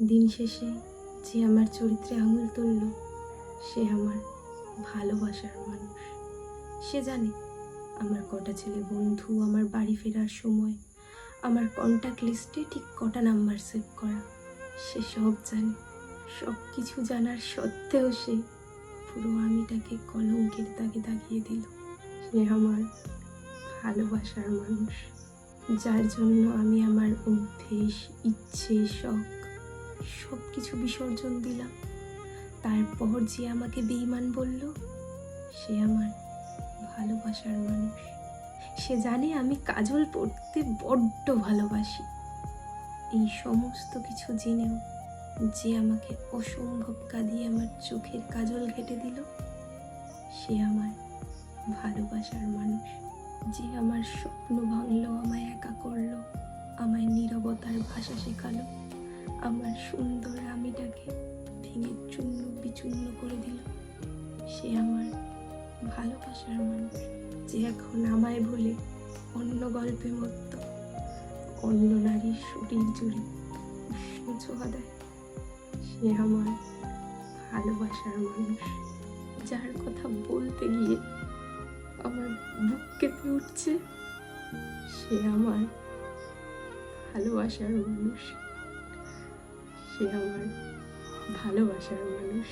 দিন শেষে যে আমার চরিত্রে আঙুল তুলল সে আমার ভালোবাসার মানুষ। সে জানে আমার কটা ছেলে বন্ধু, আমার বাড়ি ফেরার সময়, আমার কন্ট্যাক্ট লিস্টে ঠিক কটা নাম্বার সেভ করা। সে সব জানে। সব কিছু জানার সত্ত্বেও সে পুরো আমিটাকে কলঙ্কের দাগে দাগিয়ে দিল। সে আমার ভালোবাসার মানুষ, যার জন্য আমি আমার অভ্যেস, ইচ্ছে, শখ সব কিছু বিসর্জন দিলাম। তারপর যে আমাকে বেঈমান বলল সে আমার ভালোবাসার মানুষ। সে জানে আমি কাজল পরতে বড্ড ভালোবাসি। এই সমস্ত কিছু জেনেও যে আমাকে অসম্ভব কাঁদিয়ে আমার চোখের কাজল ঘেঁটে দিল সে আমার ভালোবাসার মানুষ। যে আমার স্বপ্ন ভাঙলো, আমায় একা করলো, আমায় নীরবতার ভাষা শেখালো, আমার সুন্দর আমিটাকে ভেঙে চূর্ণ বিচূর্ণ করে দিল সে আমার ভালোবাসার মানুষ। যে এখন আমায় ভুলে অন্য গল্পে মত্ত, অন্য নারীর শরীর জুড়ে উষ্ণ ছোঁয়া দেয় সে আমার ভালোবাসার মানুষ। যার কথা বলতে গিয়ে আমার বুক কেঁপে উঠছে সে আমার ভালোবাসার মানুষ। সে আমার ভালোবাসার মানুষ।